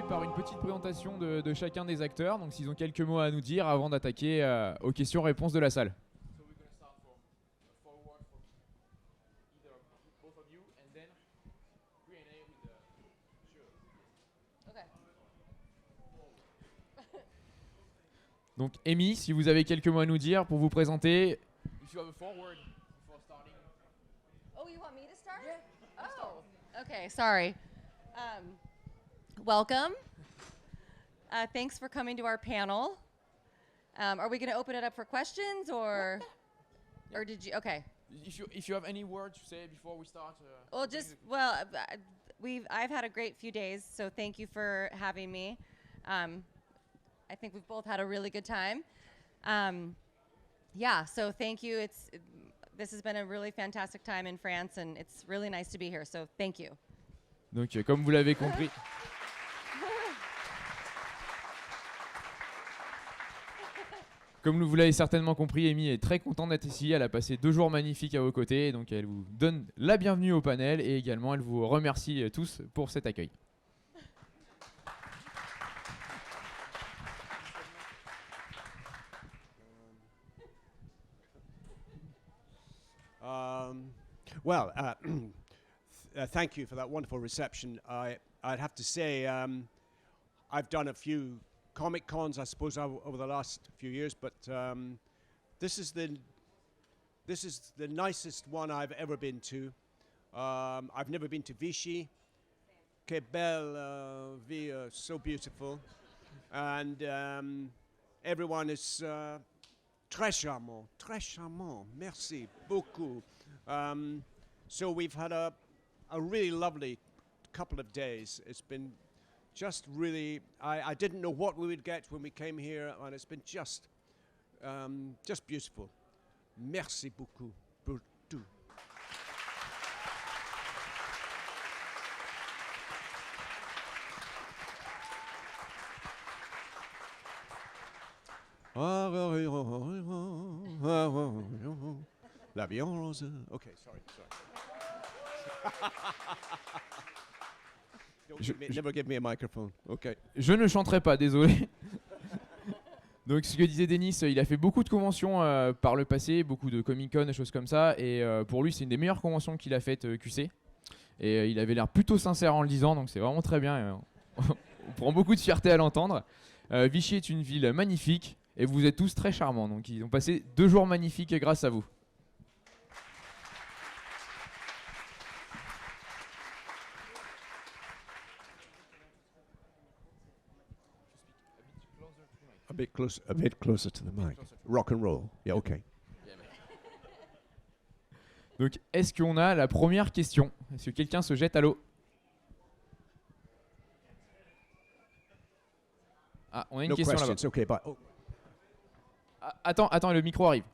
par une petite présentation de chacun des acteurs, donc s'ils ont quelques mots à nous dire avant d'attaquer aux questions-réponses de la salle. Donc Amy, si vous avez quelques mots à nous dire pour vous présenter. If you have a forward before starting. Oh, you want me to start? Yeah. Oh, okay, sorry. Welcome. Thanks for coming to our panel. Are we going to open it up for questions or did you? Okay. If you have any words to say before we start. I've had a great few days, so thank you for having me. I think we've both had a really good time. So thank you. This has been a really fantastic time in France, and it's really nice to be here. So thank you. Donc, comme vous l'avez compris. Comme vous l'avez certainement compris, Amy est très contente d'être ici. Elle a passé 2 jours magnifiques à vos côtés. Donc elle vous donne la bienvenue au panel et également elle vous remercie tous pour cet accueil. Thank you for that wonderful reception. I'd have to say I've done a few Comic Cons, I suppose, over the last few years, but this is the nicest one I've ever been to. I've never been to Vichy. Que belle ville, so beautiful, and everyone is très charmant. Merci beaucoup. So we've had a really lovely couple of days. It's been just really, I didn't know what we would get when we came here, and it's been just beautiful. Merci beaucoup pour tout. L'avion rose. Okay, sorry. Never give me a microphone. Okay. Je ne chanterai pas, désolé. Donc ce que disait Denis, il a fait beaucoup de conventions par le passé, beaucoup de Comic-Con, des choses comme ça. Et pour lui, c'est une des meilleures conventions qu'il a faites, Cusset. Et il avait l'air plutôt sincère en le disant, donc c'est vraiment très bien. On prend beaucoup de fierté à l'entendre. Vichy est une ville magnifique et vous êtes tous très charmants. Donc ils ont passé 2 jours magnifiques grâce à vous. A bit closer to the mic. Rock and roll. Yeah, okay. Donc, est-ce qu'on a la première question? Est-ce que quelqu'un se jette à l'eau? Ah, on a une question là-bas. Okay, but, oh. Attends, le micro arrive.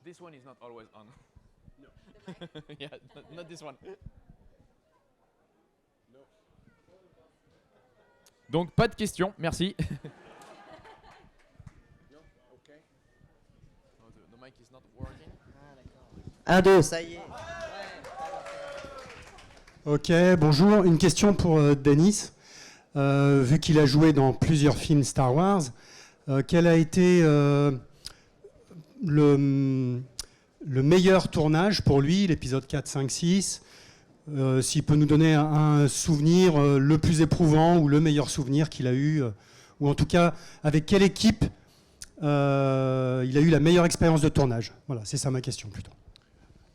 This one is not always on. No. Yeah, not this one. No. Donc pas de questions, merci. No? Okay. Oh, the mic is not working. 1, 2, ça y est. Ok, bonjour. Une question pour Denis. Vu qu'il a joué dans plusieurs films Star Wars, quel a été le meilleur tournage pour lui, l'épisode 4, 5, 6, s'il peut nous donner un souvenir le plus éprouvant ou le meilleur souvenir qu'il a eu, ou en tout cas avec quelle équipe il a eu la meilleure expérience de tournage. Voilà, c'est ça ma question plutôt.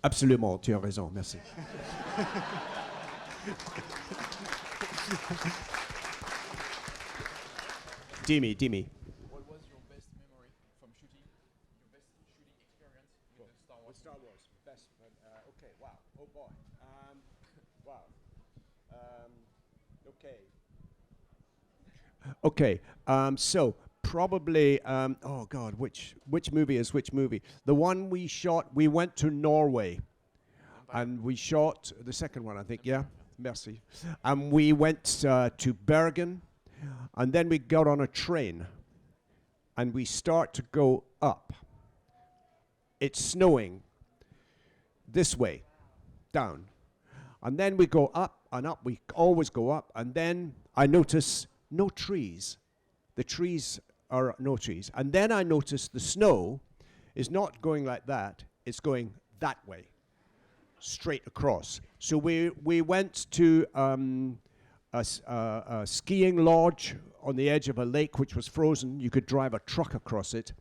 Absolument, tu as raison, merci. Dimi. What was your best memory from shooting? Your best shooting experience with Star Wars? With Star Wars, best. Okay, wow. Oh boy. Wow. Okay. So probably. Oh God, which movie is which movie? The one we shot. We went to Norway, and we shot the second one, I think. Yeah. Merci. And we went to Bergen, and then we got on a train, and we start to go up. it's snowing this way, down. And then we go up and up. We always go up. And then I notice no trees. The trees are no trees. And then I notice the snow is not going like that. It's going that way, straight across. So we went to a skiing lodge on the edge of a lake which was frozen. You could drive a truck across it.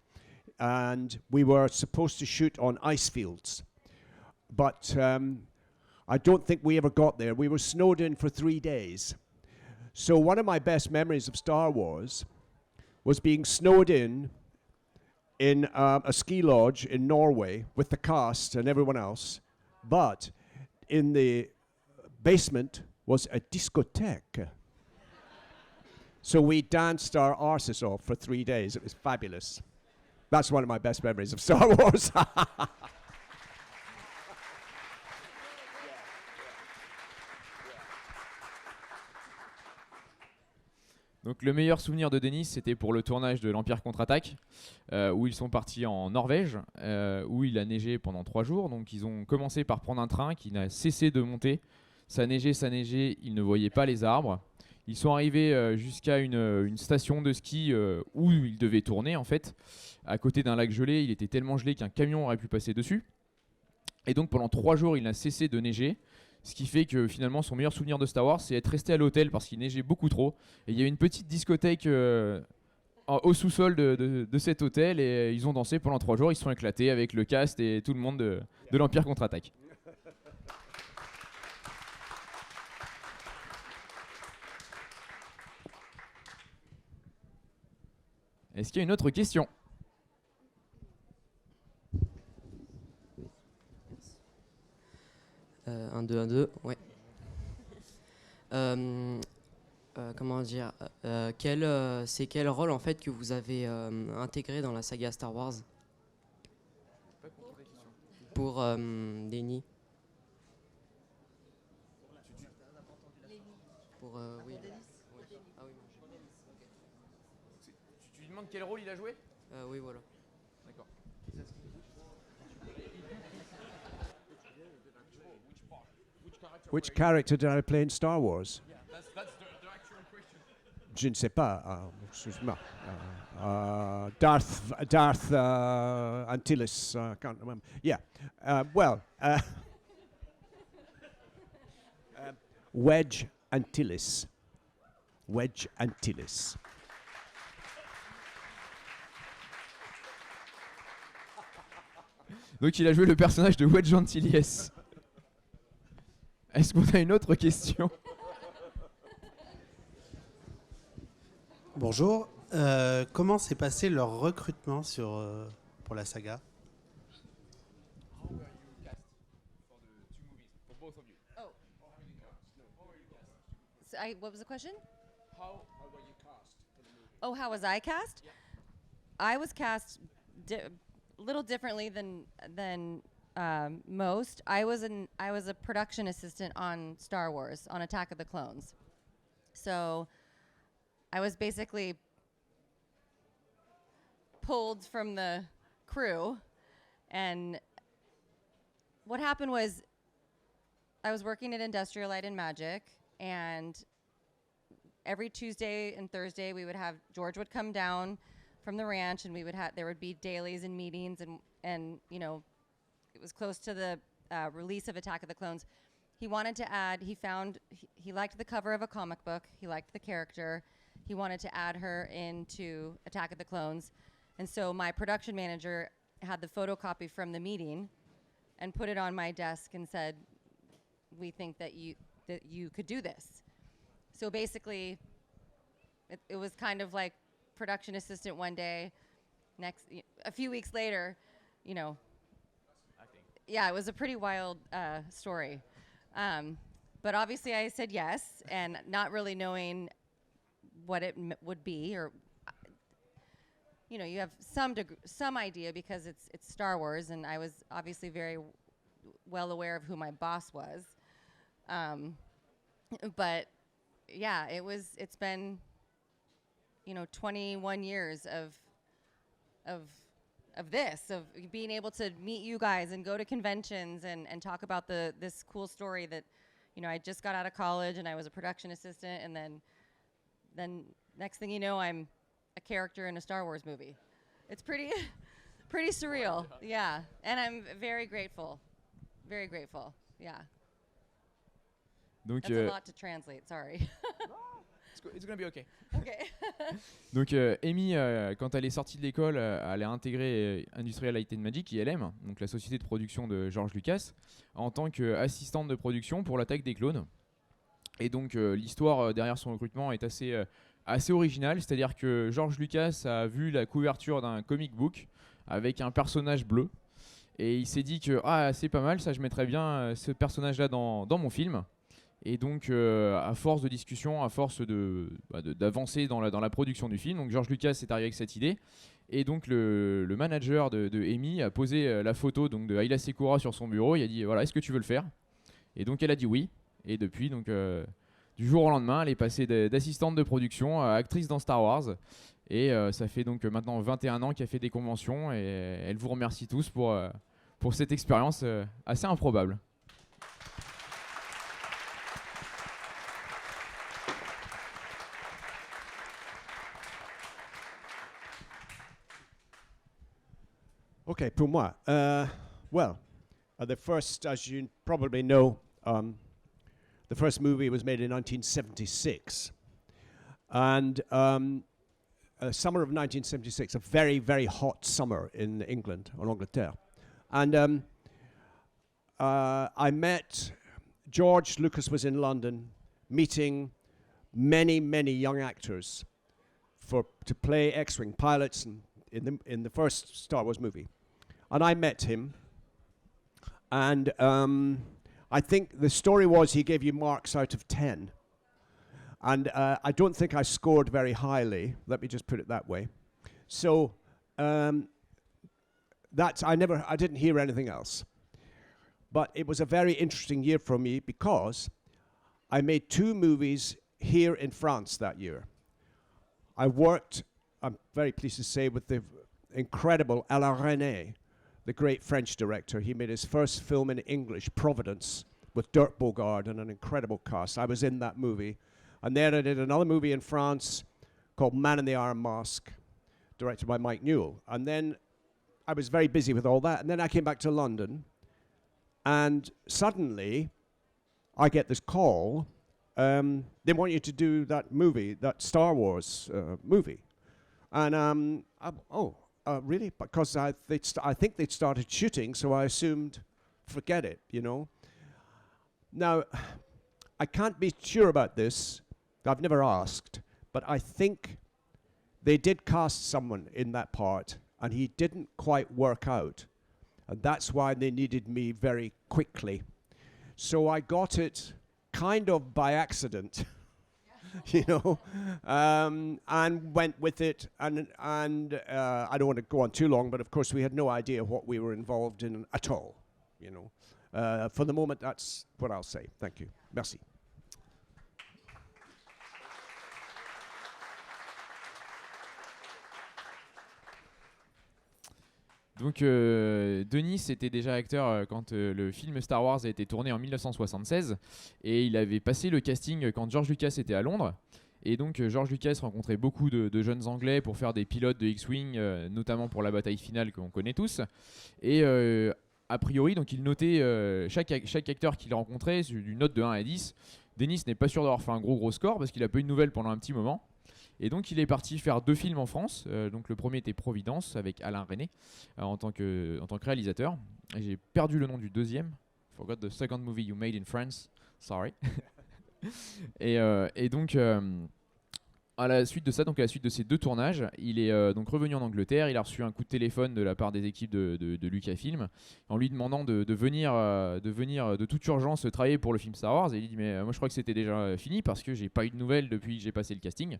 And we were supposed to shoot on ice fields. But I don't think we ever got there. We were snowed in for 3 days. So one of my best memories of Star Wars was being snowed in a ski lodge in Norway with the cast and everyone else. But in the basement was a discotheque. So we danced our arses off for 3 days. It was fabulous. That's one of my best memories of Star Wars. Donc le meilleur souvenir de Denis, c'était pour le tournage de l'Empire contre-attaque, où ils sont partis en Norvège, où il a neigé pendant 3 jours. Donc ils ont commencé par prendre un train qui n'a cessé de monter. Ça neigeait, ils ne voyaient pas les arbres. Ils sont arrivés jusqu'à une station de ski où ils devaient tourner en fait, à côté d'un lac gelé. Il était tellement gelé qu'un camion aurait pu passer dessus. Et donc pendant 3 jours, il n'a cessé de neiger. Ce qui fait que finalement son meilleur souvenir de Star Wars, c'est être resté à l'hôtel parce qu'il neigeait beaucoup trop. Et il y a une petite discothèque au sous-sol de cet hôtel et ils ont dansé pendant 3 jours. Ils se sont éclatés avec le cast et tout le monde de l'Empire contre-attaque. Est-ce qu'il y a une autre question ? 1, 2, 1, 2, ouais. Comment dire c'est quel rôle en fait que vous avez intégré dans la saga Star Wars pour Denis? Pour oui. Ah oui. Tu lui demandes quel rôle il a joué ? Oui, voilà. D'accord. Which character did I play in Star Wars? Yeah, that's the actual question. Je ne sais pas. Excuse-moi. Darth Antilles. I can't remember. Yeah. Wedge Antilles. Wedge Antilles. Donc il a joué le personnage de Wedge Antilles. Est-ce qu'on a une autre question ? Bonjour. Comment s'est passé leur recrutement pour la saga ? So what was the question? How were you cast for the movie? Oh, how was I cast? Yeah. I was cast a little differently than most. I was a production assistant on Star Wars, on Attack of the Clones. So I was basically pulled from the crew, and what happened was I was working at Industrial Light and Magic, and every Tuesday and Thursday George would come down from the ranch, and there would be dailies and meetings, and you know, it was close to the release of Attack of the Clones. He wanted to add, he liked the cover of a comic book, he liked the character, he wanted to add her into Attack of the Clones. And so my production manager had the photocopy from the meeting and put it on my desk and said, we think that you could do this. So basically, it was kind of like production assistant one day, a few weeks later, you know. Yeah, it was a pretty wild story. But obviously I said yes, and not really knowing what it would be, or you know, you have some idea because it's Star Wars, and I was obviously very well aware of who my boss was. But yeah, it's been, you know, 21 years of this, of being able to meet you guys and go to conventions and talk about this cool story that, you know, I just got out of college and I was a production assistant, and then next thing you know, I'm a character in a Star Wars movie. It's pretty surreal. Yeah, and I'm very grateful. Very grateful. Yeah. Donc, That's a lot to translate. Sorry. it's gonna be okay. Okay. Donc Amy, quand elle est sortie de l'école, elle a intégré Industrial Light and Magic, ILM, donc la société de production de George Lucas, en tant qu'assistante de production pour l'attaque des clones. Et donc l'histoire derrière son recrutement est assez originale, c'est-à-dire que George Lucas a vu la couverture d'un comic book avec un personnage bleu, et il s'est dit que c'est pas mal, ça je mettrais bien ce personnage-là dans mon film. Et donc, à force de discussion, à force d'avancer dans la production du film, donc George Lucas est arrivé avec cette idée. Et donc, le manager de Amy a posé la photo donc, de Aayla Secura sur son bureau. Il a dit voilà, est-ce que tu veux le faire? Et donc, elle a dit oui. Et depuis, donc, du jour au lendemain, elle est passée d'assistante de production à actrice dans Star Wars. Et ça fait donc maintenant 21 ans qu'elle fait des conventions. Et elle vous remercie tous pour cette expérience assez improbable. Okay, pour moi. The first, as you probably know, the first movie was made in 1976. And summer of 1976, a very, very hot summer in England, en Angleterre. And I met, George Lucas was in London, meeting many, many young actors to play X-Wing pilots in the first Star Wars movie. And I met him, and I think the story was he gave you marks out of 10. And I don't think I scored very highly, let me just put it that way. So I didn't hear anything else. But it was a very interesting year for me because I made 2 movies here in France that year. I worked, I'm very pleased to say, with the incredible Alain Resnais, the great French director. He made his first film in English, Providence, with Dirk Bogarde and an incredible cast. I was in that movie. And then I did another movie in France called Man in the Iron Mask, directed by Mike Newell. And then I was very busy with all that. And then I came back to London, and suddenly I get this call. They want you to do that movie, that Star Wars movie. And really? Because I think they'd started shooting, so I assumed, forget it, you know. Now, I can't be sure about this. I've never asked, but I think they did cast someone in that part, and he didn't quite work out. And that's why they needed me very quickly. So I got it kind of by accident. You know, and went with it, and I don't want to go on too long, but of course we had no idea what we were involved in at all, you know. For the moment, that's what I'll say. Thank you. Merci. Donc Denis était déjà acteur quand le film Star Wars a été tourné en 1976, et il avait passé le casting quand George Lucas était à Londres. Et donc George Lucas rencontrait beaucoup de jeunes Anglais pour faire des pilotes de X-Wing, notamment pour la bataille finale qu'on connaît tous. Et a priori, donc il notait chaque acteur qu'il rencontrait d'une note de 1 à 10. Denis n'est pas sûr d'avoir fait un gros score parce qu'il a pas eu de nouvelles pendant un petit moment. Et donc il est parti faire 2 films en France. Donc le premier était Providence avec Alain Resnais en tant que réalisateur. Et j'ai perdu le nom du deuxième. Forgot the second movie you made in France. Sorry. et donc à la suite de ça, donc à la suite de ces 2 tournages, il est donc revenu en Angleterre. Il a reçu un coup de téléphone de la part des équipes de Lucasfilm en lui demandant de venir de toute urgence travailler pour le film Star Wars. Et il dit mais moi je crois que c'était déjà fini parce que j'ai pas eu de nouvelles depuis que j'ai passé le casting.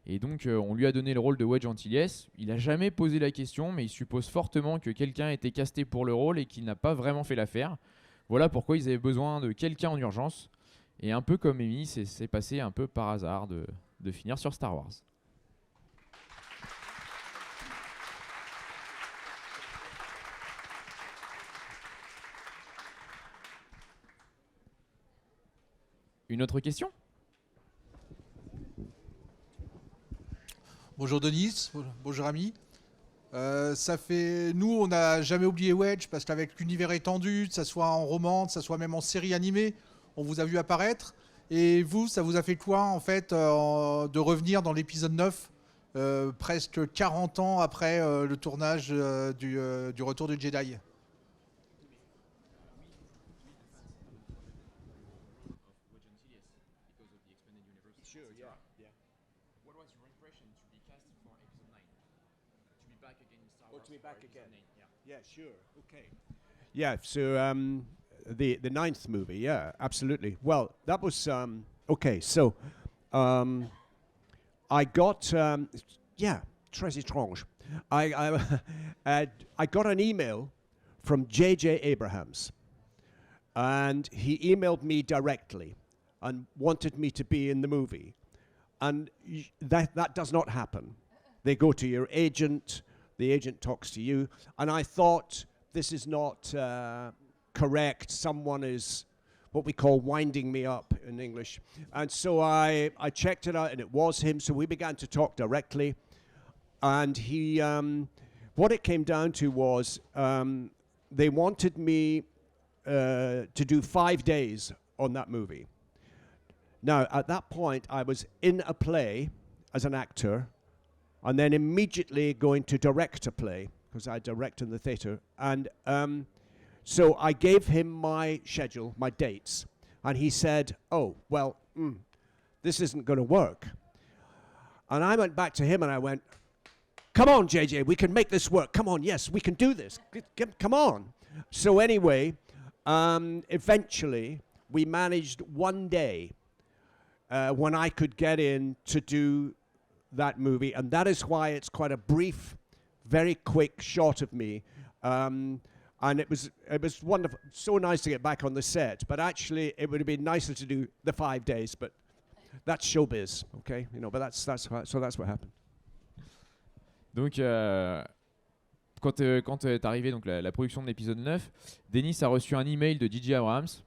Et donc on lui a donné le rôle de Wedge Antilles. Il n'a jamais posé la question, mais il suppose fortement que quelqu'un était casté pour le rôle et qu'il n'a pas vraiment fait l'affaire. Voilà pourquoi ils avaient besoin de quelqu'un en urgence. Et un peu comme Amy, c'est passé un peu par hasard de finir sur Star Wars. Une autre question? Bonjour Denis, bonjour ami. Nous, on n'a jamais oublié Wedge parce qu'avec l'univers étendu, que ça soit en roman, que ça soit même en série animée, on vous a vu apparaître. Et vous, ça vous a fait quoi en fait de revenir dans l'épisode 9, presque 40 ans après le tournage du Retour du Jedi? Yeah, sure. Okay. Yeah, so the ninth movie, yeah, absolutely. Well, that was okay. So I got très étrange. I got an email from J.J. Abrams, and he emailed me directly and wanted me to be in the movie, and that does not happen. They go to your agent. The agent talks to you, and I thought, this is not correct. Someone is what we call winding me up in English. And so I checked it out, and it was him. So we began to talk directly. And he, what it came down to was they wanted me to do 5 days on that movie. Now, at that point, I was in a play as an actor, and then immediately going to direct a play, because I direct in the theatre. And so I gave him my schedule, my dates, and he said, oh, well, this isn't going to work. And I went back to him and I went, come on, JJ, we can make this work. Come on, yes, we can do this. Come on. So anyway, eventually we managed one day when I could get in to do that movie, and that is why it's quite a brief, very quick shot of me, and it was wonderful, so nice to get back on the set. But actually, it would have been nicer to do the 5 days. But that's showbiz, okay? You know. But that's what happened. Donc, quand est arrivé donc la production de l'épisode 9, Denis a reçu un email de J.J. Abrams.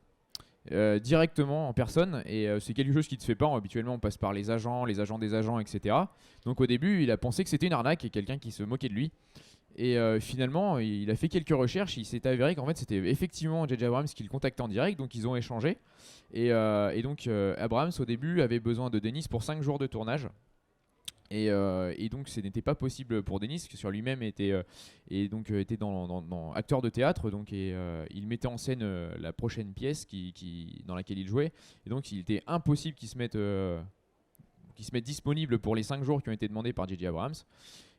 Directement en personne, et c'est quelque chose qui ne se fait pas. Habituellement on passe par les agents des agents, etc. Donc au début il a pensé que c'était une arnaque et quelqu'un qui se moquait de lui, et finalement il a fait quelques recherches. Il s'est avéré qu'en fait c'était effectivement J.J. Abrams qui le contactait en direct, donc ils ont échangé, et donc Abrams au début avait besoin de Denis pour 5 jours de tournage. Et donc ce n'était pas possible pour Denis, qui sur lui-même était dans acteur de théâtre, donc il mettait en scène la prochaine pièce dans laquelle il jouait, et donc il était impossible qu'il se mette disponible pour les 5 jours qui ont été demandés par J.J. Abrams.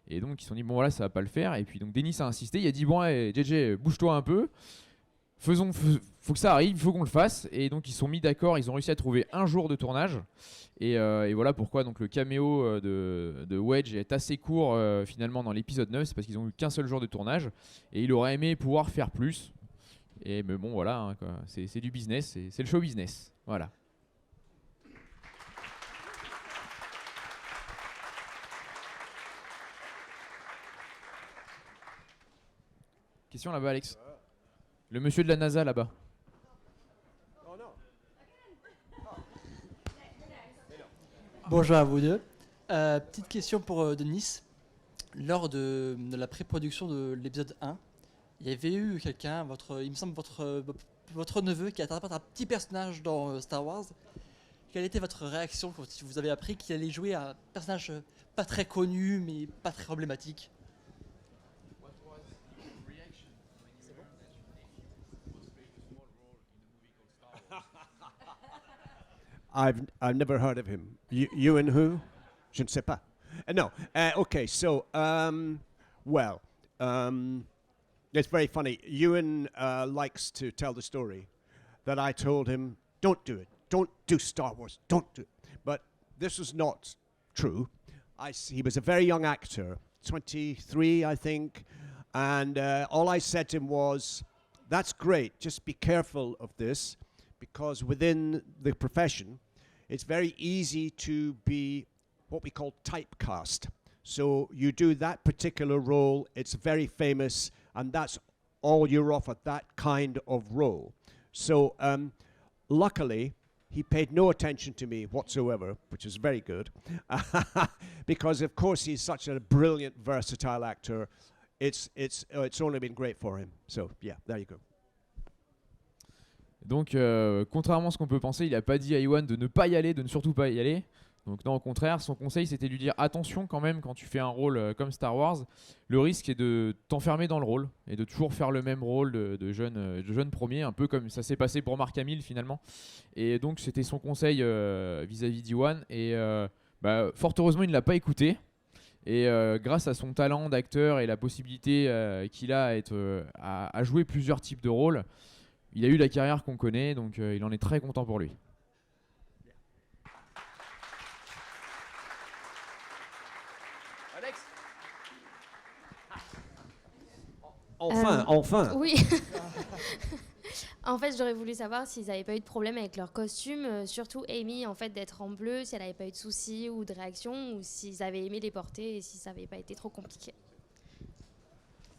Et donc ils se sont dit bon voilà, ça va pas le faire. Et puis donc Denis a insisté, il a dit bon hey, JJ, bouge-toi un peu, faut que ça arrive, il faut qu'on le fasse. Et donc ils se sont mis d'accord, ils ont réussi à trouver 1 jour de tournage. Et voilà pourquoi donc le caméo de Wedge est assez court finalement dans l'épisode 9, c'est parce qu'ils ont eu qu'un seul jour de tournage, et il aurait aimé pouvoir faire plus. Mais bon voilà, hein, quoi. C'est du business, c'est le show business. Voilà. Question là-bas, Alex. Le monsieur de la NASA là-bas. Bonjour à vous deux. Petite question pour Denis. Lors de la pré-production de l'épisode 1, il y avait eu quelqu'un, il me semble votre neveu, qui interprète un petit personnage dans Star Wars. Quelle était votre réaction quand vous avez appris qu'il allait jouer un personnage pas très connu, mais pas très emblématique? I've never heard of him. You and who? Je ne sais pas. No. Okay. So, it's very funny. Ewan likes to tell the story that I told him, don't do it. Don't do Star Wars. Don't do it. But this was not true. He was a very young actor, 23, I think. And all I said to him was, that's great. Just be careful of this, because within the profession, it's very easy to be what we call typecast. So you do that particular role, it's very famous, and that's all you're offered, that kind of role. So luckily, he paid no attention to me whatsoever, which is very good, because of course he's such a brilliant, versatile actor. It's only been great for him. So yeah, there you go. Donc, contrairement à ce qu'on peut penser, il n'a pas dit à Ewan de ne pas y aller, de ne surtout pas y aller. Donc non, au contraire, son conseil c'était de lui dire attention quand même quand tu fais un rôle comme Star Wars, le risque est de t'enfermer dans le rôle et de toujours faire le même rôle de jeune premier, un peu comme ça s'est passé pour Mark Hamill finalement. Et donc c'était son conseil vis-à-vis d'Ewan et fort heureusement il ne l'a pas écouté. Et grâce à son talent d'acteur et la possibilité qu'il a à jouer plusieurs types de rôles, il a eu la carrière qu'on connaît, donc il en est très content pour lui. Enfin. Oui. En fait, j'aurais voulu savoir s'ils n'avaient pas eu de problème avec leur costume, surtout Amy, en fait, d'être en bleu, si elle n'avait pas eu de soucis ou de réactions, ou s'ils avaient aimé les porter et si ça n'avait pas été trop compliqué.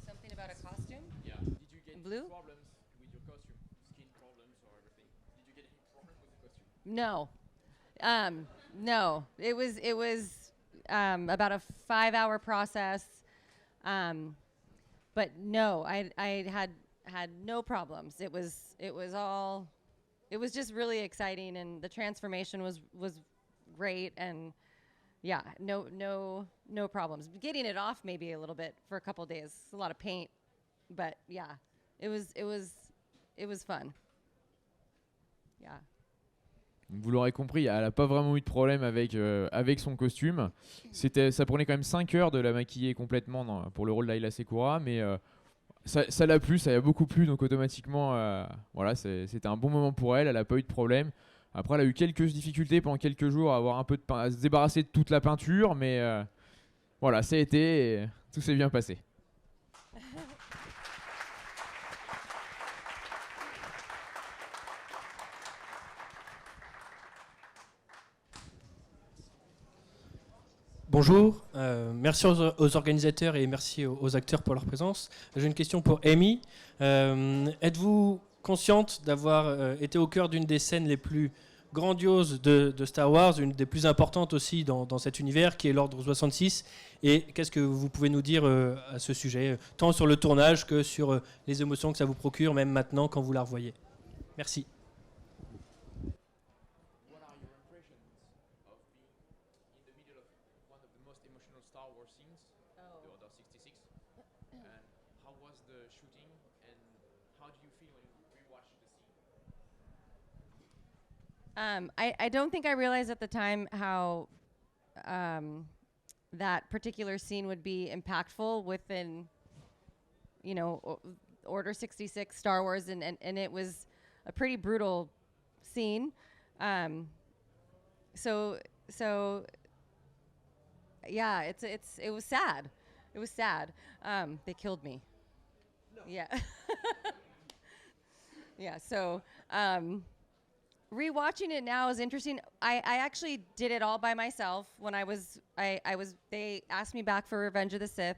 Something about a costume? Yeah. Did you get blue? Problems with your costume? Skin problems or everything? Did you get any problem with the costume? No. No. It was about a 5-hour process. But no, I had no problems. It was just really exciting, and the transformation was great, and yeah, no problems. Getting it off maybe a little bit for a couple of days. It's a lot of paint, but yeah, it was fun. Yeah. Vous l'aurez compris, elle n'a pas vraiment eu de problème avec son costume. Ça prenait quand même 5 heures de la maquiller complètement pour le rôle d'Aayla Secura, mais ça l'a plu, ça lui a beaucoup plu, donc automatiquement, c'était un bon moment pour elle, elle n'a pas eu de problème. Après, elle a eu quelques difficultés pendant quelques jours à se débarrasser de toute la peinture, mais voilà, ça a été, et tout s'est bien passé. Bonjour, merci aux organisateurs et merci aux acteurs pour leur présence. J'ai une question pour Amy. Êtes-vous consciente d'avoir été au cœur d'une des scènes les plus grandioses de Star Wars, une des plus importantes aussi dans cet univers, qui est l'Ordre 66 ? Et qu'est-ce que vous pouvez nous dire à ce sujet, tant sur le tournage que sur les émotions que ça vous procure, même maintenant quand vous la revoyez ? Merci. I don't think I realized at the time how that particular scene would be impactful within, Order 66 Star Wars, and it was a pretty brutal scene. So yeah, it was sad. It was sad. They killed me. No. Yeah. Yeah. So. Rewatching it now is interesting. I actually did it all by myself when they asked me back for Revenge of the Sith.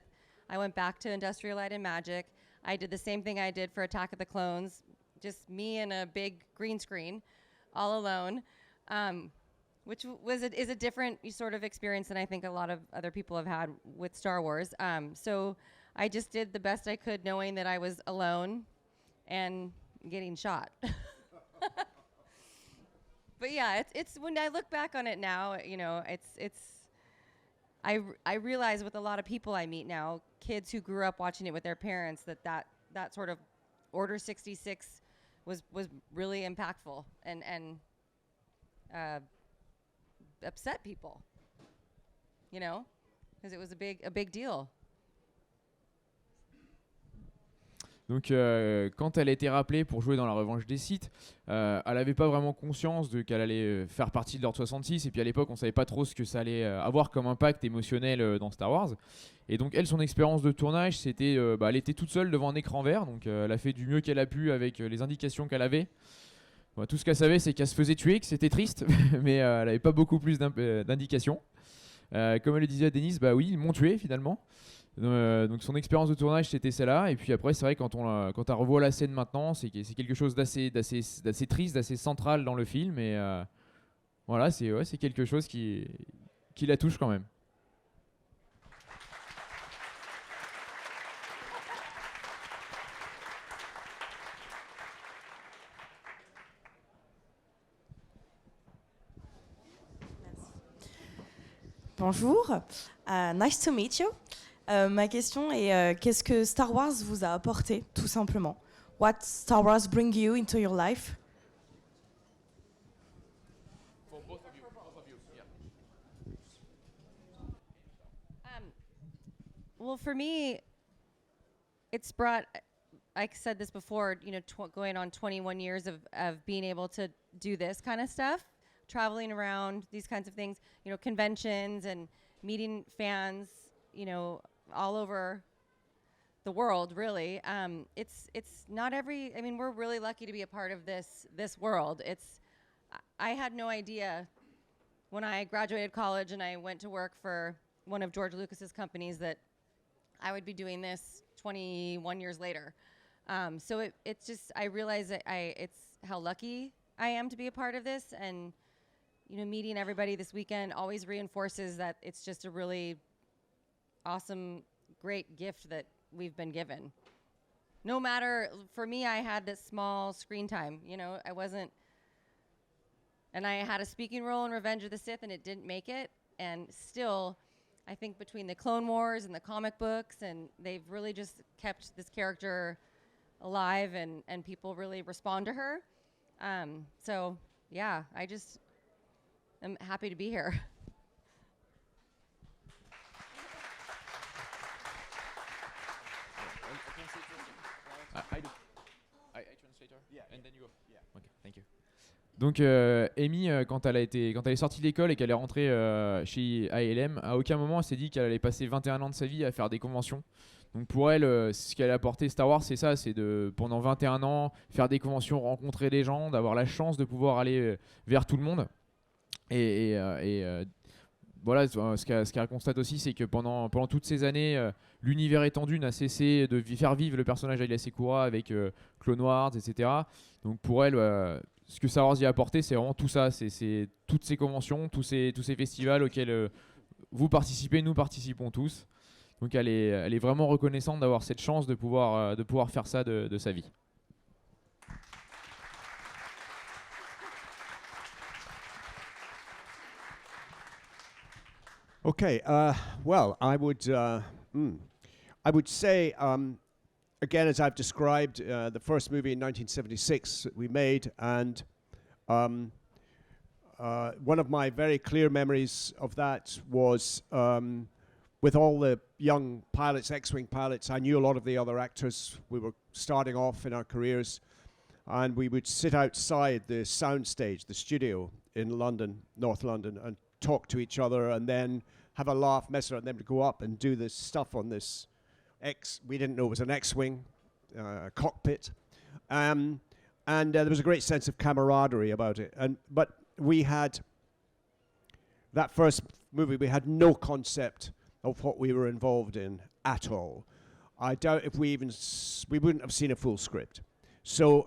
I went back to Industrial Light and Magic. I did the same thing I did for Attack of the Clones, just me and a big green screen, all alone, which is a different sort of experience than I think a lot of other people have had with Star Wars. So I just did the best I could, knowing that I was alone and getting shot. But yeah, it's when I look back on it now, I realize with a lot of people I meet now, kids who grew up watching it with their parents, that sort of Order 66 was really impactful and upset people, because it was a big deal. Donc quand elle a été rappelée pour jouer dans la Revanche des Sith, elle n'avait pas vraiment conscience qu'elle allait faire partie de l'Ordre 66, et puis à l'époque on ne savait pas trop ce que ça allait avoir comme impact émotionnel dans Star Wars. Et donc elle, son expérience de tournage, c'était elle était toute seule devant un écran vert, donc elle a fait du mieux qu'elle a pu avec les indications qu'elle avait. Tout ce qu'elle savait, c'est qu'elle se faisait tuer, que c'était triste, mais elle n'avait pas beaucoup plus d'indications. Comme elle le disait à Denis, oui, ils m'ont tué finalement. Donc son expérience de tournage c'était celle-là, et puis après c'est vrai quand on revoit la scène maintenant, c'est quelque chose d'assez triste, d'assez central dans le film, et voilà, c'est quelque chose qui la touche quand même. Bonjour, nice to meet you. Ma question est qu'est-ce que Star Wars vous a apporté, tout simplement? What Star Wars bring you into your life? For both of you, yeah. Well, for me, it's brought, I said this before, you know, going on 21 years of being able to do this kind of stuff, traveling around, these kinds of things, you know, conventions and meeting fans, you know, all over the world, really. It's not every, I mean, we're really lucky to be a part of this world. I had no idea when I graduated college and I went to work for one of George Lucas's companies that I would be doing this 21 years later. So it's just, I realize that it's how lucky I am to be a part of this, and you know, meeting everybody this weekend always reinforces that it's just a really awesome, great gift that we've been given. No matter, for me, I had this small screen time, you know, and I had a speaking role in Revenge of the Sith and it didn't make it, and still, I think between the Clone Wars and the comic books, and they've really just kept this character alive, and people really respond to her. So yeah, I'm happy to be here. I translate her? Yeah. And then you go. Yeah. Okay, thank you. Donc Amy, quand elle est sortie de l'école et qu'elle est rentrée chez ALM, à aucun moment elle s'est dit qu'elle allait passer 21 ans de sa vie à faire des conventions. Donc pour elle, ce qu'elle a apporté Star Wars, c'est ça, c'est de pendant 21 ans faire des conventions, rencontrer des gens, d'avoir la chance de pouvoir aller vers tout le monde. Et voilà, ce qu'elle constate aussi, c'est que pendant toutes ces années, l'univers étendu n'a cessé de faire vivre le personnage d'Aayla Secura avec Clone Wars, etc. Donc pour elle, ce que Star Wars y a apporté, c'est vraiment tout ça, c'est toutes ces conventions, tous ces festivals auxquels vous participez, nous participons tous. Donc elle est vraiment reconnaissante d'avoir cette chance de pouvoir faire ça de sa vie. Okay, well, I would say, again, as I've described, the first movie in 1976 that we made, and one of my very clear memories of that was with all the young pilots, X-Wing pilots. I knew a lot of the other actors. We were starting off in our careers, and we would sit outside the soundstage, the studio in London, North London, and talk to each other, and then have a laugh, mess around, and then to go up and do this stuff on this we didn't know it was an X-Wing cockpit, and there was a great sense of camaraderie about it. But we had that first movie, we had no concept of what we were involved in at all. I doubt if we wouldn't have seen a full script. So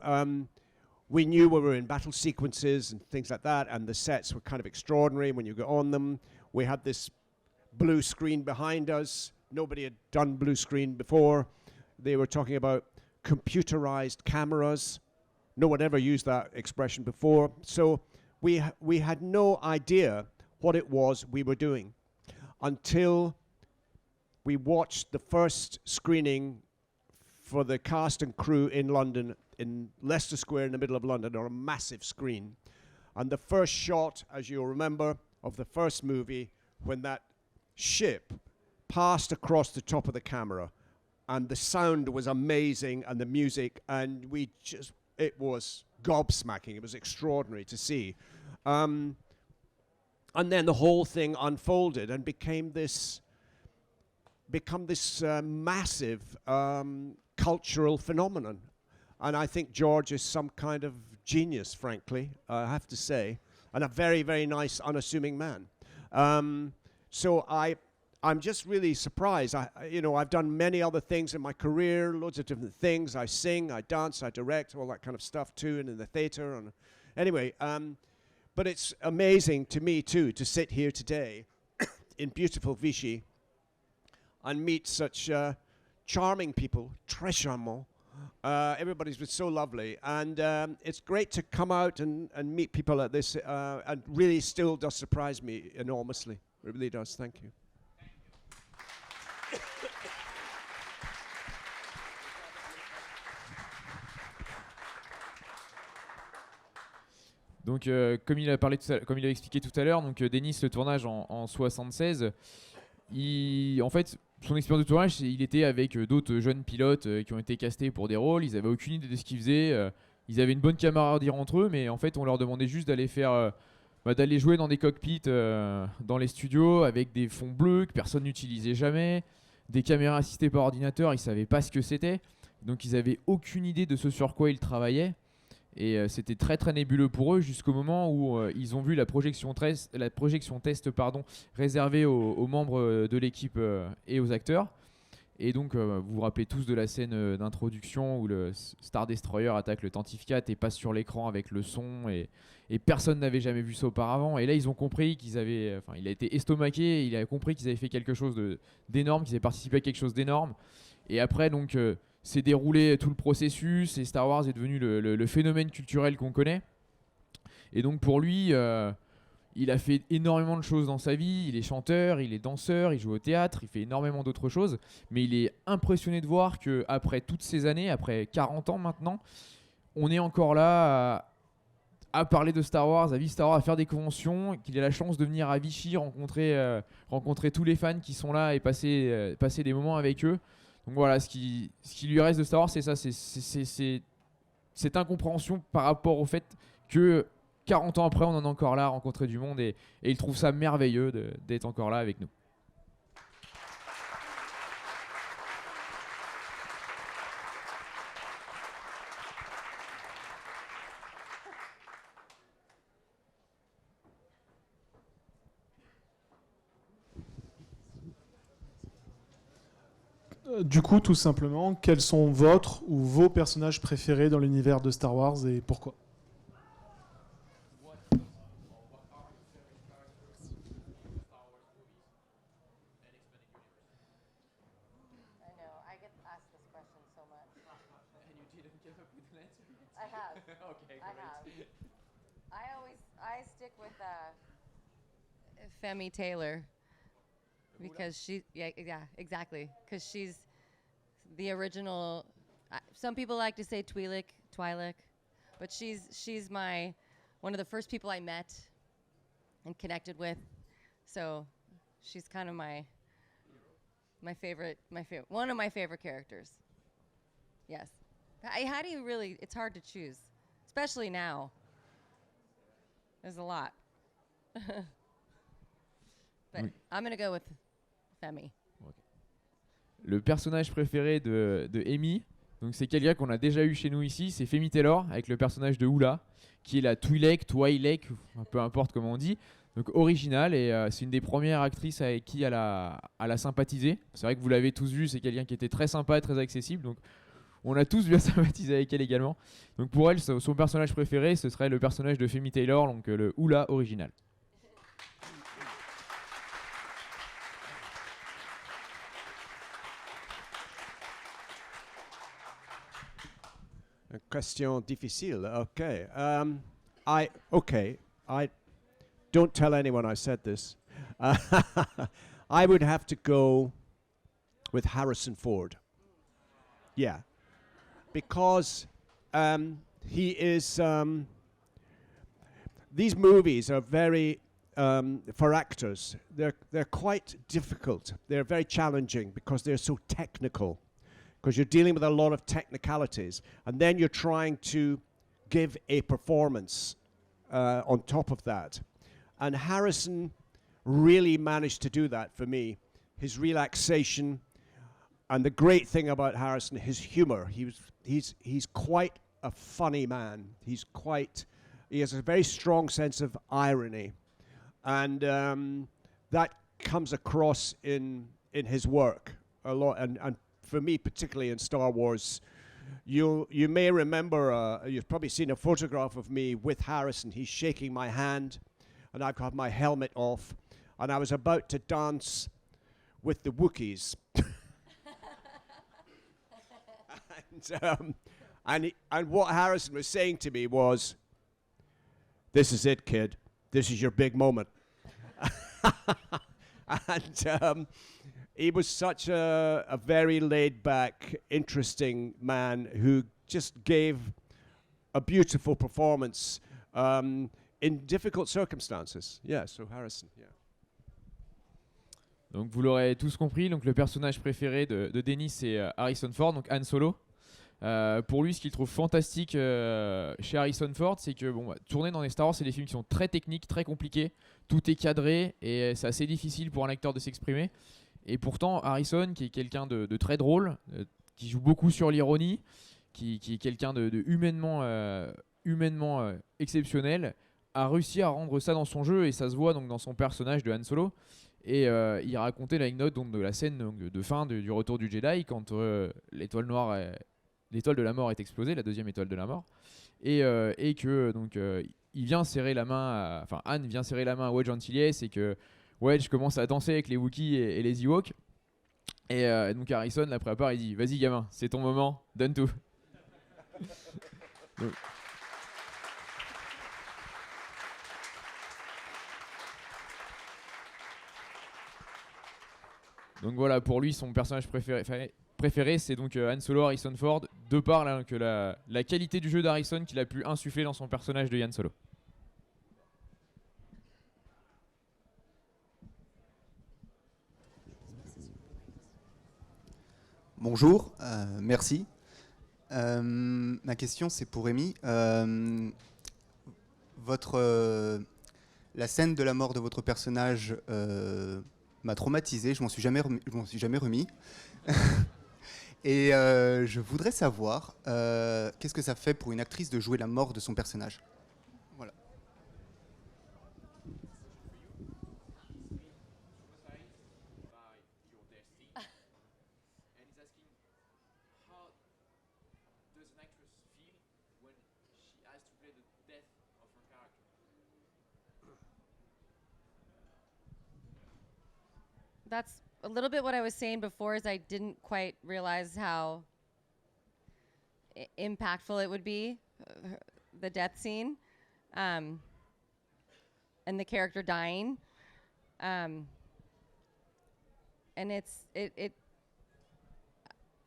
we knew we were in battle sequences and things like that, and the sets were kind of extraordinary when you got on them. We had this blue screen behind us. Nobody had done blue screen before. They were talking about computerized cameras. No one ever used that expression before. So we had no idea what it was we were doing until we watched the first screening for the cast and crew in London, in Leicester Square in the middle of London, on a massive screen. And the first shot, as you'll remember, of the first movie, when that ship passed across the top of the camera, and the sound was amazing, and the music, and it was gobsmacking. It was extraordinary to see. And then the whole thing unfolded and become this massive cultural phenomenon. And I think George is some kind of genius, frankly, I have to say, and a very, very nice, unassuming man. So I'm just really surprised. I've done many other things in my career, loads of different things. I sing, I dance, I direct, all that kind of stuff too, and in the theatre. And anyway, but it's amazing to me too to sit here today in beautiful Vichy and meet such charming people, très charmant. Everybody's been so lovely, and it's great to come out and meet people like this, and really still does surprise me enormously. It really does. Thank you. Donc, comme il a expliqué tout à l'heure, donc Denis, le tournage en 76, en fait, son expérience de tournage, il était avec d'autres jeunes pilotes qui ont été castés pour des rôles. Ils n'avaient aucune idée de ce qu'ils faisaient. Ils avaient une bonne camaraderie entre eux, mais en fait, on leur demandait juste d'aller d'aller jouer dans des cockpits dans les studios avec des fonds bleus que personne n'utilisait jamais, des caméras assistées par ordinateur. Ils savaient pas ce que c'était, donc ils avaient aucune idée de ce sur quoi ils travaillaient. Et c'était très très nébuleux pour eux jusqu'au moment où ils ont vu la projection test réservée aux membres de l'équipe et aux acteurs. Et donc vous vous rappelez tous de la scène d'introduction où le Star Destroyer attaque le Tantificat et passe sur l'écran avec le son, et personne n'avait jamais vu ça auparavant. Et là ils ont compris il a été estomaqué, il a compris qu'ils avaient fait quelque chose d'énorme, qu'ils avaient participé à quelque chose d'énorme. Et après donc s'est déroulé tout le processus et Star Wars est devenu le phénomène culturel qu'on connaît. Et donc pour lui, il a fait énormément de choses dans sa vie. Il est chanteur, il est danseur, il joue au théâtre, il fait énormément d'autres choses. Mais il est impressionné de voir qu'après toutes ces années, après 40 ans maintenant, on est encore là à parler de Star Wars, à vivre Star Wars, à faire des conventions, qu'il a la chance de venir à Vichy, rencontrer tous les fans qui sont là et passer des moments avec eux. Donc voilà, ce qui lui reste de Star Wars, c'est ça, c'est cette incompréhension par rapport au fait que 40 ans après, on en est encore là à rencontrer du monde, et il trouve ça merveilleux d'être encore là avec nous. Du coup, tout simplement, quels sont votre ou vos personnages préférés dans l'univers de Star Wars et pourquoi? I stick with Femi Taylor because exactly, because she's the original. Some people like to say Twi'lek, but she's one of the first people I met and connected with. So she's kind of my favorite, one of my favorite characters. Yes. How do you really? It's hard to choose, especially now. There's a lot. But I'm going to go with Femi. Le personnage préféré de Amy, donc c'est quelqu'un qu'on a déjà eu chez nous ici, c'est Femi Taylor avec le personnage de Oula, qui est la Twi'lek, peu importe comment on dit, donc originale, et c'est une des premières actrices avec qui elle a sympathisé. C'est vrai que vous l'avez tous vu, c'est quelqu'un qui était très sympa et très accessible, donc on a tous bien sympathisé avec elle également. Donc pour elle, son personnage préféré, ce serait le personnage de Femi Taylor, donc le Oula original. Question difficile. Okay. I don't tell anyone I said this. I would have to go with Harrison Ford. Yeah. Because he is. These movies are very, for actors, they're quite difficult. They're very challenging because they're so technical. Because you're dealing with a lot of technicalities, and then you're trying to give a performance on top of that. And Harrison really managed to do that for me. His relaxation, and the great thing about Harrison, his humor. He's quite a funny man. He has a very strong sense of irony, and that comes across in his work a lot, and for me particularly in Star Wars. You may remember, you've probably seen a photograph of me with Harrison. He's shaking my hand, and I've got my helmet off, and I was about to dance with the Wookiees. And what Harrison was saying to me was, "This is it, kid. This is your big moment." And he was such a very laid-back, interesting man who just gave a beautiful performance in difficult circumstances. Yeah, so Harrison, yeah. Donc vous l'aurez tous compris, donc le personnage préféré de Denis c'est Harrison Ford, donc Han Solo. Pour lui, ce qu'il trouve fantastique chez Harrison Ford, c'est que tourner dans les Star Wars, c'est des films qui sont très techniques, très compliqués. Tout est cadré et c'est assez difficile pour un acteur de s'exprimer. Et pourtant, Harrison, qui est quelqu'un de très drôle, qui joue beaucoup sur l'ironie, qui est quelqu'un de humainement exceptionnel, a réussi à rendre ça dans son jeu et ça se voit donc dans son personnage de Han Solo. Et il racontait l'anecdote de la scène de fin du retour du Jedi quand l'étoile de la mort est explosée, la deuxième étoile de la mort, et que donc il vient serrer la main, Han vient serrer la main à Wedge Antilles et que Wedge commence à danser avec les Wookiees et les Ewoks. Et donc Harrison la prépare, il dit vas-y gamin, c'est ton moment, donne tout. Donc voilà, pour lui son personnage préféré c'est donc Han Solo, Harrison Ford, de par que la qualité du jeu d'Harrison qu'il a pu insuffler dans son personnage de Han Solo. Bonjour, merci. Ma question c'est pour Rémi. La scène de la mort de votre personnage m'a traumatisé, je m'en suis jamais remis. Et je voudrais savoir qu'est-ce que ça fait pour une actrice de jouer la mort de son personnage. Voilà. That's a little bit what I was saying before, is I didn't quite realize how impactful it would be, the death scene, and the character dying. And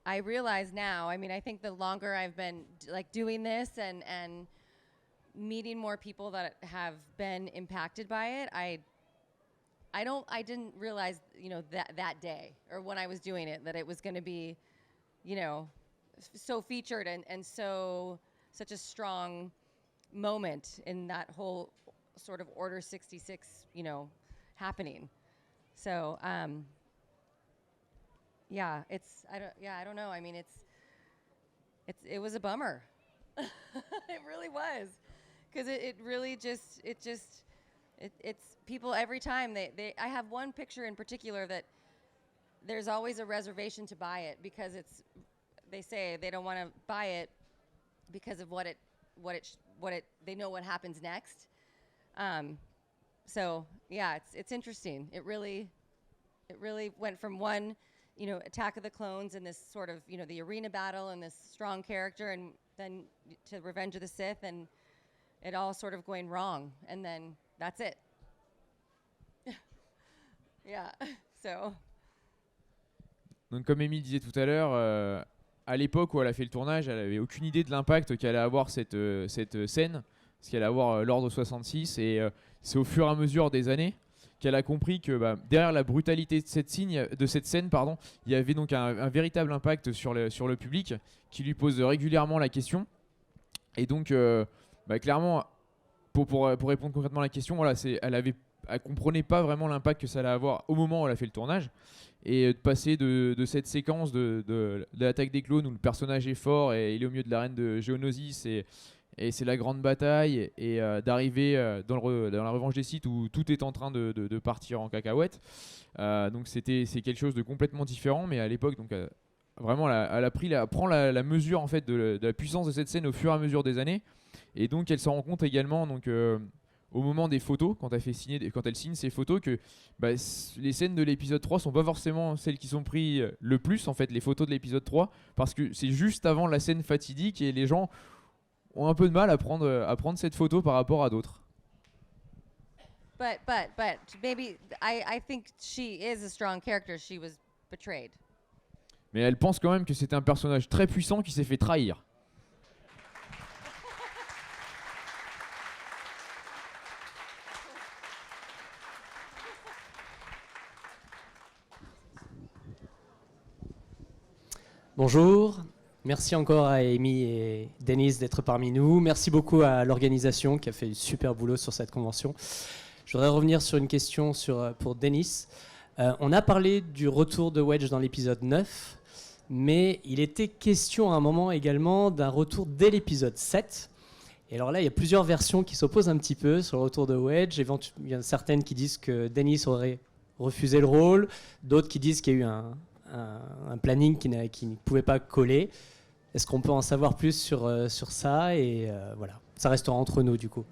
I realize now, I mean, I think the longer I've been doing this and meeting more people that have been impacted by it, I didn't realize, that day or when I was doing it, that it was going to be, so featured and such a strong moment in that whole sort of Order 66, happening. So, I don't know. I mean, it was a bummer. It really was, because it's people every time I have one picture in particular that there's always a reservation to buy it, because they say they don't want to buy it because of they know what happens next. So yeah, it's interesting. It really went from one, Attack of the Clones and this sort of, the arena battle and this strong character, and then to Revenge of the Sith, and it all sort of going wrong, and then that's it. Yeah, so. Donc comme Émile disait tout à l'heure, à l'époque où elle a fait le tournage, elle avait aucune idée de l'impact qu'allait avoir cette scène, ce qu'allait avoir l'Ordre 66, et c'est au fur et à mesure des années qu'elle a compris que derrière la brutalité de cette scène, il y avait donc un véritable impact sur le public qui lui pose régulièrement la question. Et donc, clairement, pour répondre concrètement à la question, voilà, elle comprenait pas vraiment l'impact que ça allait avoir au moment où elle a fait le tournage. Et de passer de cette séquence de l'attaque des clones où le personnage est fort et il est au milieu de la reine de Géonosis et c'est la grande bataille, et d'arriver dans la revanche des Sith où tout est en train de partir en cacahuète. Donc c'est quelque chose de complètement différent, mais à l'époque, donc vraiment, elle prend la mesure en fait de la puissance de cette scène au fur et à mesure des années, et donc elle s'en rend compte également donc au moment des photos, quand elle signe ces photos, que les scènes de l'épisode 3 sont pas forcément celles qui sont prises le plus, en fait, les photos de l'épisode 3, parce que c'est juste avant la scène fatidique et les gens ont un peu de mal à prendre cette photo par rapport à d'autres. But maybe I think she is a strong character. She was betrayed. Mais elle pense quand même que c'est un personnage très puissant qui s'est fait trahir. Bonjour, merci encore à Amy et Denis d'être parmi nous. Merci beaucoup à l'organisation qui a fait un super boulot sur cette convention. Je voudrais revenir sur une question pour Denis. On a parlé du retour de Wedge dans l'épisode 9, mais il était question à un moment également d'un retour dès l'épisode 7. Et alors là, il y a plusieurs versions qui s'opposent un petit peu sur le retour de Wedge. Il y en a certaines qui disent que Denis aurait refusé le rôle, d'autres qui disent qu'il y a eu un planning qui ne pouvait pas coller. Est-ce qu'on peut en savoir plus sur ça? Et voilà, ça restera entre nous du coup.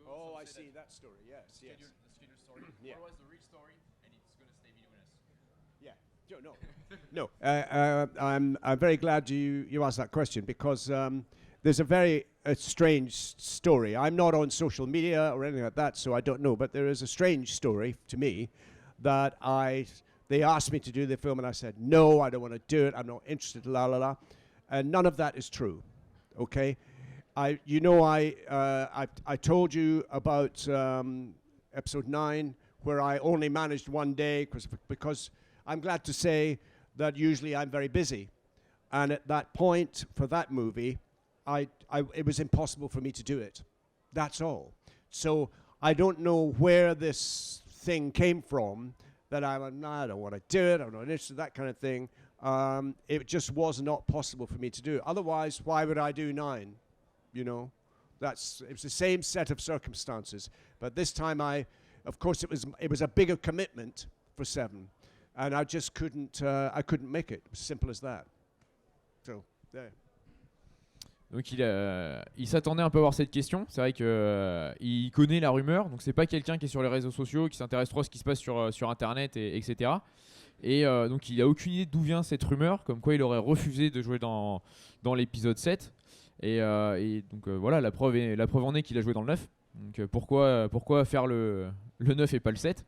Oh, I see that story. Yes, yes. The schedule story. Yeah. What was the real story? And it's going to stay between us. Yeah. No. I'm very glad you asked that question, because there's a very strange story. I'm not on social media or anything like that, so I don't know. But there is a strange story to me that they asked me to do the film, and I said no, I don't want to do it. I'm not interested. La la la, and none of that is true. Okay. I told you about episode 9, where I only managed one day because I'm glad to say that usually I'm very busy, and at that point for that movie, it was impossible for me to do it. That's all. So I don't know where this thing came from that I don't want to do it. I'm not interested. That kind of thing. It just was not possible for me to do. Otherwise, why would I do 9? You know, it was the same set of circumstances, but this time of course, it was a bigger commitment for 7, and I just couldn't make it. It was simple as that. So there. Donc il s'attendait un peu à avoir cette question. C'est vrai que il connaît la rumeur, donc c'est pas quelqu'un qui est sur les réseaux sociaux, qui s'intéresse trop à ce qui se passe sur internet, etc. Et donc il a aucune idée d'où vient cette rumeur, comme quoi il aurait refusé de jouer dans l'épisode 7. Et donc voilà, la preuve en est qu'il a joué dans le 9. Donc pourquoi faire le 9 et pas le 7?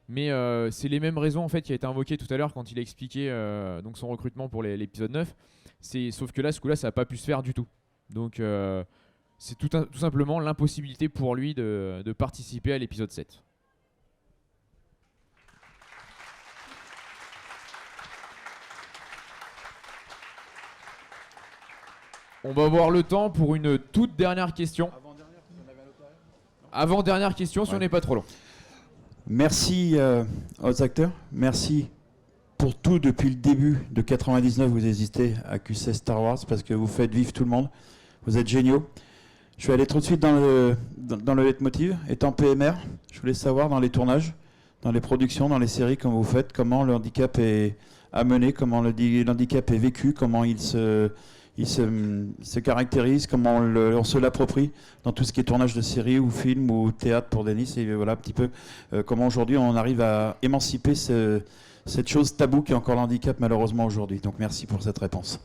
Mais c'est les mêmes raisons en fait qui a été invoquées tout à l'heure quand il a expliqué donc son recrutement pour l'épisode 9. Sauf que là, ce coup-là, ça n'a pas pu se faire du tout. Donc c'est tout simplement l'impossibilité pour lui de participer à l'épisode 7. On va avoir le temps pour une toute dernière question. Avant-dernière question, si on n'est pas trop long. Merci aux acteurs. Merci pour tout depuis le début de 99. Vous existez à Cusset Star Wars parce que vous faites vivre tout le monde. Vous êtes géniaux. Je vais aller tout de suite dans le leitmotiv. Étant PMR, je voulais savoir dans les tournages, dans les productions, dans les séries, comment vous faites, comment le handicap est amené, comment l'handicap est vécu, comment il se caractérise, comment on se l'approprie dans tout ce qui est tournage de séries ou films ou théâtre pour Denis, et voilà un petit peu comment aujourd'hui on arrive à émanciper cette chose taboue qui est encore l'handicap malheureusement aujourd'hui. Donc merci pour cette réponse.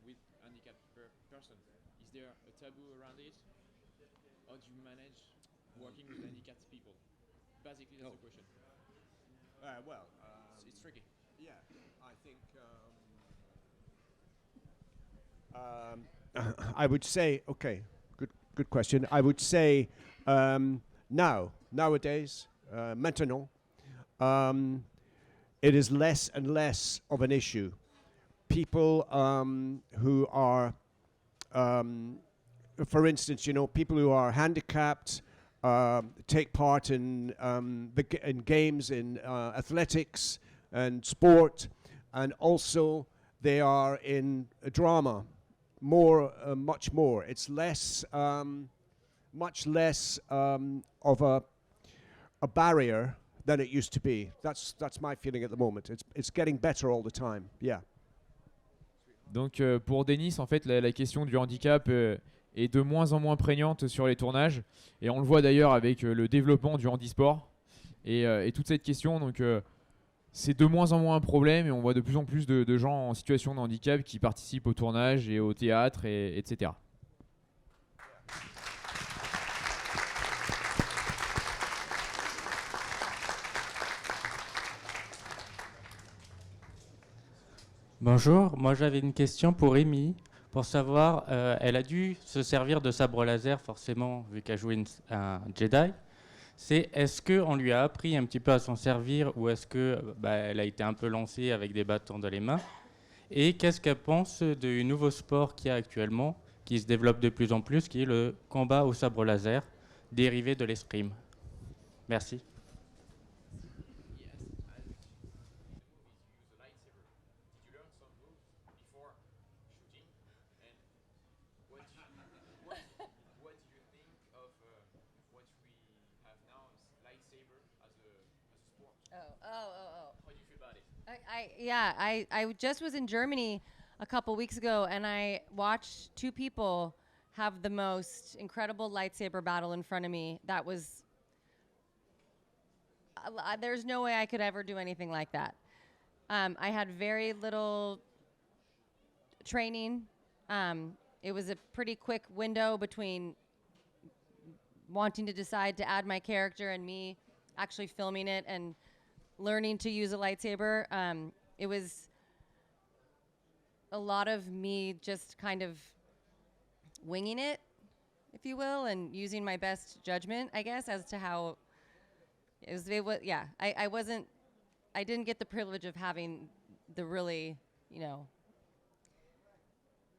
With handicapped person, is there a taboo around it? How do you manage working with handicapped people? Basically, that's the question. Well, it's tricky. Yeah, I think I would say, okay, good question. I would say nowadays, maintenant, it is less and less of an issue. People who are, for instance, people who are handicapped take part in games, in athletics and sport, and also they are in drama much more. It's less, much less of a barrier than it used to be. That's my feeling at the moment. It's getting better all the time. Yeah. Donc pour Denis, en fait, la question du handicap est de moins en moins prégnante sur les tournages, et on le voit d'ailleurs avec le développement du handisport et toute cette question. Donc c'est de moins en moins un problème, et on voit de plus en plus de gens en situation de handicap qui participent au tournage et au théâtre, etc. Bonjour, moi j'avais une question pour Amy, pour savoir, elle a dû se servir de sabre laser forcément, vu qu'elle jouait un Jedi. Est-ce qu'on lui a appris un petit peu à s'en servir, ou est-ce qu'elle a été un peu lancée avec des bâtons dans les mains? Et qu'est-ce qu'elle pense du nouveau sport qu'il y a actuellement, qui se développe de plus en plus, qui est le combat au sabre laser, dérivé de l'escrime? Merci. I just was in Germany a couple weeks ago, and I watched two people have the most incredible lightsaber battle in front of me. That was, there's no way I could ever do anything like that. I had very little training. It was a pretty quick window between wanting to decide to add my character and me actually filming it and learning to use a lightsaber. It was a lot of me just kind of winging it, if you will, and using my best judgment, I guess, as to how it was. Yeah, I didn't get the privilege of having the really,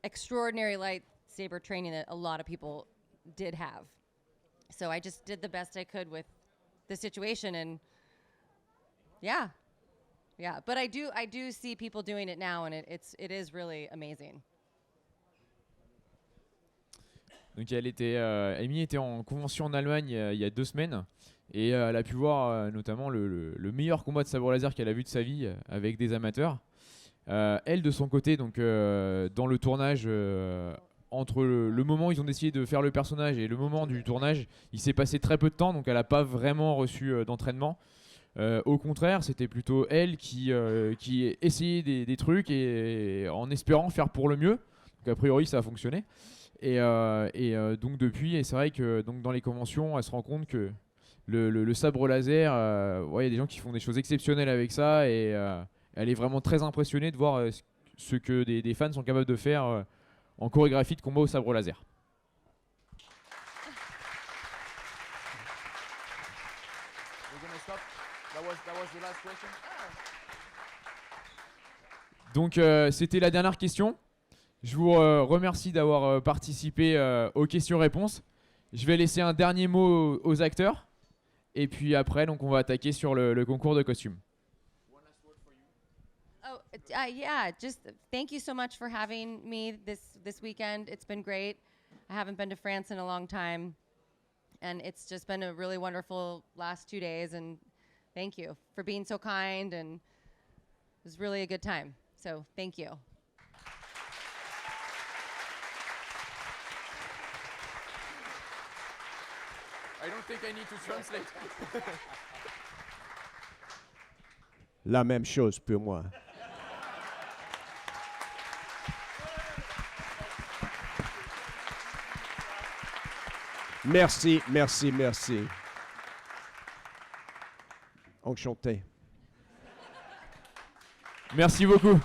extraordinary lightsaber training that a lot of people did have. So I just did the best I could with the situation, and yeah. But I do see people doing it now, and it is really amazing. Donc Amy était en convention en Allemagne il y a 2 semaines, et elle a pu voir notamment le meilleur combat de sabre laser qu'elle a vu de sa vie avec des amateurs. Elle, de son côté, donc dans le tournage, entre le moment où ils ont décidé de faire le personnage et le moment du tournage, il s'est passé très peu de temps, donc elle n'a pas vraiment reçu d'entraînement. Au contraire, c'était plutôt elle qui essayait des trucs, et en espérant faire pour le mieux. Donc a priori ça a fonctionné, et donc depuis, et c'est vrai que donc dans les conventions, elle se rend compte que le sabre laser, il y a des gens qui font des choses exceptionnelles avec ça, et elle est vraiment très impressionnée de voir ce que des fans sont capables de faire en chorégraphie de combat au sabre laser. Donc c'était la dernière question. Je vous remercie d'avoir participé aux questions-réponses. Je vais laisser un dernier mot aux acteurs, et puis après donc on va attaquer sur le concours de costumes. Yeah, just thank you so much for having me this weekend. It's been great. I haven't been to France in a long time, and it's just been a really wonderful last 2 days, and thank you for being so kind, and it was really a good time. So thank you. I don't think I need to translate. La même chose pour moi. Merci. Enchanté. Merci beaucoup.